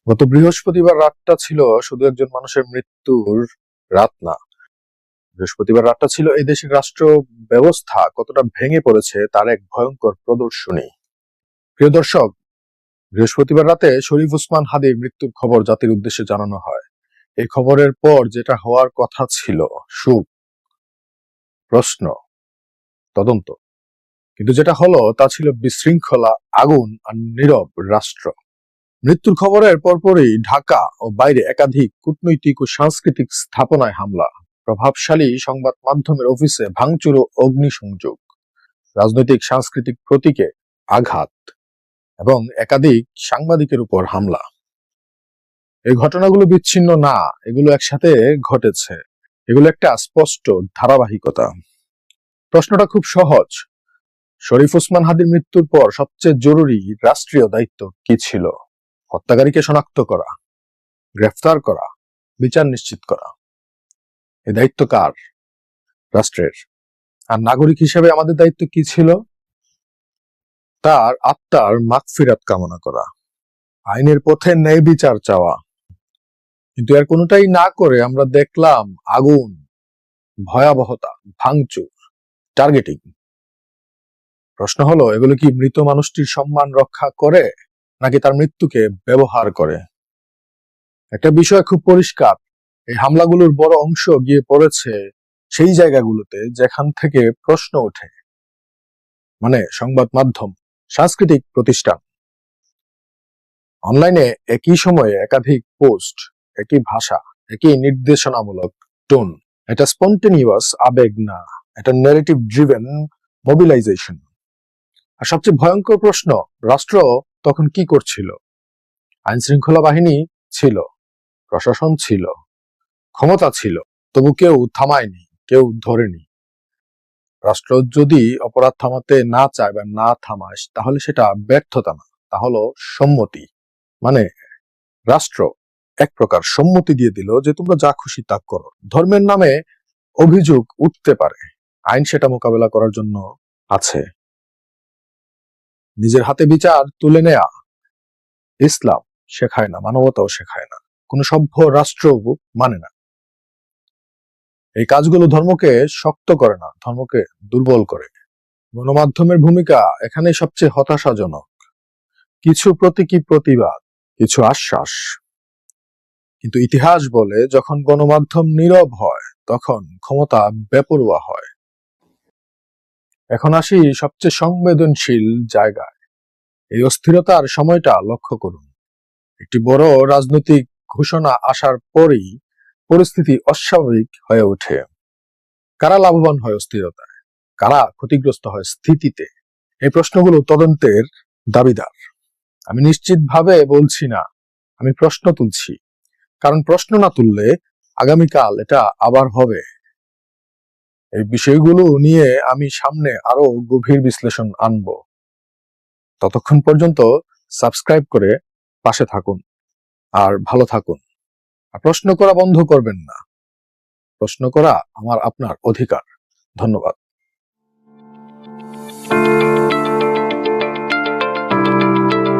গত বৃহস্পতিবার রাতটা ছিল শুধু একজন মানুষের মৃত্যুর রাত না। বৃহস্পতিবার রাতটা ছিল এই দেশের রাষ্ট্র ব্যবস্থা কতটা ভেঙে পড়েছে তার এক ভয়ঙ্কর প্রদর্শনী। প্রিয় দর্শক, বৃহস্পতিবার রাতে শরীফ ওসমান হাদির মৃত্যুর খবর জাতির উদ্দেশ্যে জানানো হয়। এই খবরের পর যেটা হওয়ার কথা ছিল সুখ, প্রশ্ন, তদন্ত, কিন্তু যেটা হলো তা ছিল বিশৃঙ্খলা, আগুন আর নীরব রাষ্ট্র। মৃত্যুর খবরের পরপরই ঢাকা ও বাইরে একাধিক কূটনৈতিক ও সাংস্কৃতিক স্থাপনায় হামলা, প্রভাবশালী সংবাদ মাধ্যমের অফিসে ভাঙচুর ও অগ্নিসংযোগ, রাজনৈতিক সাংস্কৃতিক প্রতীকে আঘাত এবং একাধিক সাংবাদিকের উপর হামলা। এই ঘটনাগুলো বিচ্ছিন্ন না, এগুলো একসাথে ঘটেছে। এগুলো একটা স্পষ্ট ধারাবাহিকতা। প্রশ্নটা খুব সহজ, শরীফ ওসমান হাদির মৃত্যুর পর সবচেয়ে জরুরি রাষ্ট্রীয় দায়িত্ব কি ছিল? হত্যাকারীকে শনাক্ত করা, গ্রেফতার করা, বিচার নিশ্চিত করা। এই দায়িত্ব কার? রাষ্ট্রের। আর নাগরিক হিসেবে আমাদের দায়িত্ব কি ছিল? তার আত্মার মাগফিরাত কামনা করা, আইনের পথে ন্যায় বিচার চাওয়া। কিন্তু এর কোনোটাই না করে আমরা দেখলাম আগুন, ভয়াবহতা, ভাঙচুর, টার্গেটিং। প্রশ্ন হলো, এগুলো কি মৃত মানুষটির সম্মান রক্ষা করে নাকি তার মৃত্যুকে ব্যবহার করে? একটা বিষয় খুব পরিষ্কার, এই হামলাগুলোর বড় অংশ গিয়ে পড়েছে সেই জায়গাগুলোতে যেখান থেকে প্রশ্ন ওঠে, মানে সংবাদ মাধ্যম, সাংস্কৃতিক প্রতিষ্ঠান। অনলাইনে একই সময়ে একাধিক পোস্ট, একই ভাষা, একই নির্দেশনামূলক টোন। এটা স্পন্টেনিয়াস আবেগ না, এটা ন্যারেটিভ ড্রিভেন মোবিলাইজেশন। আর সবচেয়ে ভয়ঙ্কর প্রশ্ন, রাষ্ট্র তখন কি করছিল? আইন শৃঙ্খলা বাহিনী ছিল, প্রশাসন ছিল, ক্ষমতা ছিল, তবু কেউ থামায়নি, কেউ ধরেনি। রাষ্ট্র যদি অপরাধ থামাতে না চায় বা না থামায়, তাহলে সেটা ব্যর্থতা না, তা হলো সম্মতি। মানে রাষ্ট্র এক প্রকার সম্মতি দিয়ে দিল যে তোমরা যা খুশি তা করো। ধর্মের নামে অভিযোগ উঠতে পারে, আইন সেটা মোকাবেলা করার জন্য আছে। নিজের হাতে বিচার তুলে নেয়া ইসলাম শেখায় না, মানবতাও শেখায় না, কোন সভ্য রাষ্ট্র মানে না। এই কাজগুলো ধর্মকে শক্ত করে না, ধর্মকে দুর্বল করে। গণমাধ্যমের ভূমিকা এখানে সবচেয়ে হতাশাজনক। কিছু প্রতীকী প্রতিবাদ, কিছু আশ্বাস, কিন্তু ইতিহাস বলে যখন গণমাধ্যম নীরব হয় তখন ক্ষমতা বেপরোয়া হয়। এখন আসি সবচেয়ে সংবেদনশীল জায়গায়। এই অস্থিরতার সময়টা লক্ষ্য করুন। একটি বড় রাজনৈতিক ঘোষণা আসার পরেই পরিস্থিতি অস্বাভাবিক হয়ে ওঠে। কারা লাভবান হয় অস্থিরতায়, কারা ক্ষতিগ্রস্ত হয় স্থিতিতে? এই প্রশ্নগুলো তদন্তের দাবিদার। আমি নিশ্চিতভাবে বলছি না, আমি প্রশ্ন তুলছি, কারণ প্রশ্ন না তুললে আগামীকাল এটা আবার হবে। এই বিষয়গুলো নিয়ে আমি সামনে আরো গভীর বিশ্লেষণ আনব। ততক্ষণ পর্যন্ত সাবস্ক্রাইব করে পাশে থাকুন আর ভালো থাকুন। আর প্রশ্ন করা বন্ধ করবেন না। প্রশ্ন করা আমার আপনার অধিকার। ধন্যবাদ।